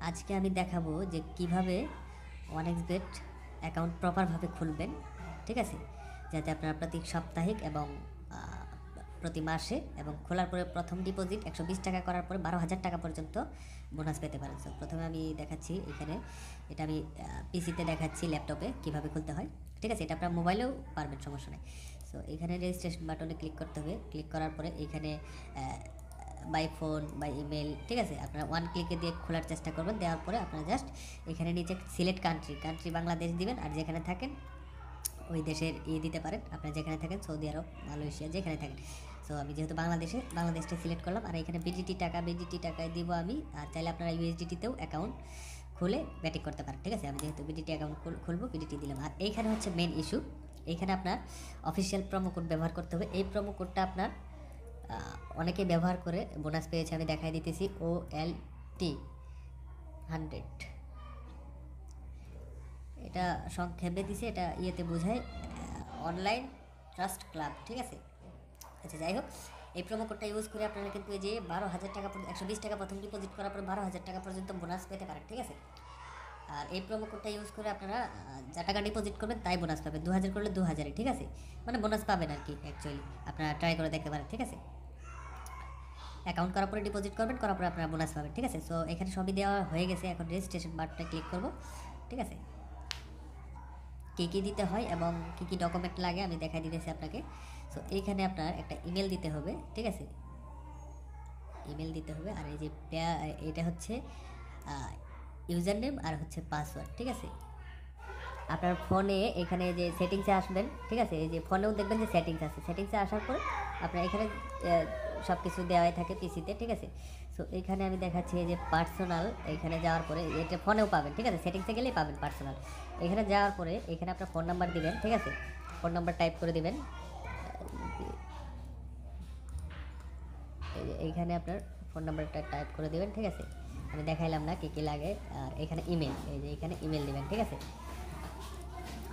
আজকে আমি দেখাবো যে কিভাবে ওয়ানএক্সবেট অ্যাকাউন্ট প্রপারভাবে খুলবেন, ঠিক আছে, যাতে আপনারা প্রতি সাপ্তাহিক এবং প্রতি মাসে এবং খোলার পরে প্রথম ডিপোজিট 120 টাকা করার পরে 12,000 টাকা পর্যন্ত বোনাস পেতে পারেন। সো প্রথমে আমি দেখাচ্ছি এখানে, এটা আমি পিসিতে দেখাচ্ছি, ল্যাপটপে কিভাবে খুলতে হয়, ঠিক আছে। এটা আপনার মোবাইলেও পারবেন, সমস্যা নেই। সো এখানে রেজিস্ট্রেশন বাটনে ক্লিক করতে হবে। ক্লিক করার পরে এখানে বাই ফোন বাই ইমেল, ঠিক আছে, আপনারা ওয়ান ক্লিকে দিয়ে খোলার চেষ্টা করবেন। দেওয়ার পরে আপনারা জাস্ট এখানে নিচে সিলেক্ট কান্ট্রি বাংলাদেশ দিবেন, আর যেখানে থাকেন ওই দেশের দিতে পারেন, আপনারা যেখানে থাকেন, সৌদি আরব, মালয়েশিয়া, যেখানে থাকেন। সো আমি যেহেতু বাংলাদেশটা সিলেক্ট করলাম, আর এখানে বিজিটি টাকায় দিব আমি। আর চাইলে আপনারা ইউএসডিটিতেও অ্যাকাউন্ট খুলে ব্যাটিং করতে পারেন, ঠিক আছে। আমি যেহেতু বিডিটি অ্যাকাউন্ট খুলবো, বিডিটি দিলাম। আর এইখানে হচ্ছে মেন ইস্যু, এইখানে আপনার অফিসিয়াল প্রোমো কোড ব্যবহার করতে হবে। এই প্রোমো কোডটা আপনার অনেকে ব্যবহার করে বোনাস পেয়েছে, আমি দেখাই দিতেছি। OLT 100, এটা সংক্ষেপে দিছে, এটা ইয়েতে বোঝায় অনলাইন ট্রাস্ট ক্লাব, ঠিক আছে। আচ্ছা, যাই হোক, এই প্রোমো কোডটা ইউজ করে আপনারা কিন্তু এই যে 12,000 টাকা, 120 টাকা প্রথম ডিপোজিট করার পর 12,000 টাকা পর্যন্ত বোনাস পেতে পারেন, ঠিক আছে। আর এই প্রোমো কোডটা ইউজ করে আপনারা যা টাকা ডিপোজিট করবেন তাই বোনাস পাবেন। 2,000 করলে 2,000, ঠিক আছে, মানে বোনাস পাবেন আর কি। অ্যাকচুয়ালি আপনারা ট্রাই করে দেখতে পারেন, ঠিক আছে। অ্যাকাউন্ট করার পরে ডিপোজিট করবেন, করার পরে আপনারা বোনাস পাবেন, ঠিক আছে। সো এখানে সবই দেওয়া হয়ে গেছে। এখন রেজিস্ট্রেশন বাটনে ক্লিক করব, ঠিক আছে। কী কী দিতে হয় এবং কী কী ডকুমেন্ট লাগে আমি দেখাই দিতেছি আপনাকে। সো এইখানে আপনার একটা ইমেল দিতে হবে, ঠিক আছে, ইমেল দিতে হবে। আর এই যে এটা হচ্ছে ইউজার নেম আর হচ্ছে পাসওয়ার্ড, ঠিক আছে। আপনার ফোনে এখানে যে সেটিংসে আসবেন, ঠিক আছে, এই যে ফোনেও দেখবেন যে সেটিংস আছে। সেটিংসে আসার পরে আপনার এখানে সব কিছু দেওয়াই থাকে পিসিতে, ঠিক আছে। সো এখানে আমি দেখাচ্ছি এই যে পার্সোনাল, এখানে যাওয়ার পরে এটা ফোনেও পাবেন, ঠিক আছে, সেটিংসে গেলেই পাবেন পার্সোনাল। এখানে যাওয়ার পরে এখানে আপনার ফোন নাম্বার দিবেন, ঠিক আছে, ফোন নাম্বার টাইপ করে দিবেন। এইখানে আপনার ফোন নাম্বারটা টাইপ করে দেবেন, ঠিক আছে। আমি দেখাইলাম না কী কী লাগে। আর এখানে ইমেল, এই যে এখানে ইমেল দিবেন, ঠিক আছে।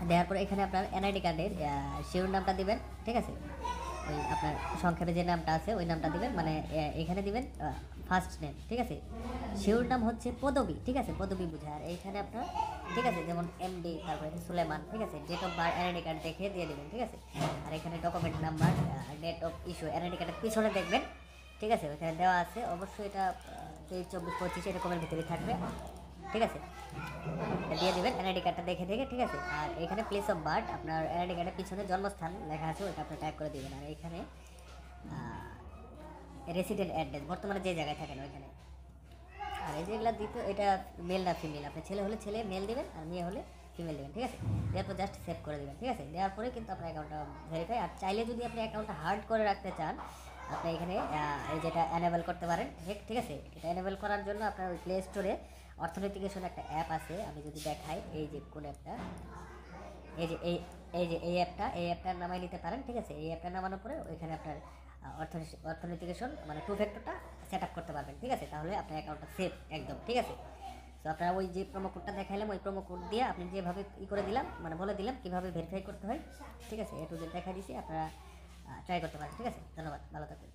দেওয়ার পরে এখানে আপনার এনআইডি কার্ডের শিওর নামটা দিবেন, ঠিক আছে। ওই আপনার সংক্ষেপে যে নামটা আছে ওই নামটা দিবেন, মানে এখানে দিবেন ফার্স্ট নেম, ঠিক আছে। শিওর নাম হচ্ছে পদবি, ঠিক আছে, পদবি বোঝায়। আর এইখানে আপনার, ঠিক আছে, যেমন এমডি, তারপরে সুলেমান, ঠিক আছে, date of birth NID card দেখে দিয়ে দেবেন, ঠিক আছে। আর এখানে document number, date of issue NID কার্ডের পিছনে দেখবেন, ঠিক আছে, ওখানে দেওয়া আছে। অবশ্যই এটা 23-24-25 এরকমের ভিতরে থাকবে, ঠিক আছে। দিয়ে দেবেন এনআইডি কার্ডটা দেখে, ঠিক আছে। আর এখানে প্লেস অফ বার্থ, আপনার এনআইডি কার্ডের পিছনে জন্মস্থান লেখা আছে, ওইটা আপনি টাইপ করে দেবেন। আর এখানে রেসিডেন্ট অ্যাড্রেস, বর্তমানে যে জায়গায় থাকেন ওইখানে। আর এই যেগুলো দিতে, এটা মেল না ফিমেল, আপনি ছেলে হলে ছেলে মেল দেবেন, আর মেয়ে হলে ফিমেল দেবেন, ঠিক আছে। দেওয়ার পর জাস্ট সেভ করে দেবেন, ঠিক আছে। দেওয়ার পরে কিন্তু আপনার অ্যাকাউন্টটা ভেরিফাই। আর চাইলে যদি আপনি অ্যাকাউন্টটা হার্ড করে রাখতে চান, আপনি এখানে এই যেটা এনেবল করতে পারেন, ঠিক আছে। এটা এনেবল করার জন্য আপনার ওই প্লে স্টোরে অর্থনৈতিকেশন একটা অ্যাপ আছে, আমি যদি দেখাই, এই যে কোন অ্যাপটা, এই অ্যাপটার নামাই নিতে পারেন, ঠিক আছে। এই অ্যাপটা নামানোর পরে ওইখানে আপনার অর্থনৈতিকেশন মানে 2 ফ্যাক্টরটা সেট আপ করতে পারবেন, ঠিক আছে। তাহলে আপনার অ্যাকাউন্টটা সেফ একদম, ঠিক আছে। তো আপনারা ওই যে প্রোমো কোডটা দেখাইলাম, ওই প্রোমো কোড দিয়ে আপনি যেভাবে করে দিলাম, মানে বলে দিলাম কীভাবে ভেরিফাই করতে হয়, ঠিক আছে, টু জেড দেখা দিয়েছি, আপনারা ট্রাই করতে পারেন, ঠিক আছে। ধন্যবাদ, ভালো থাকবেন।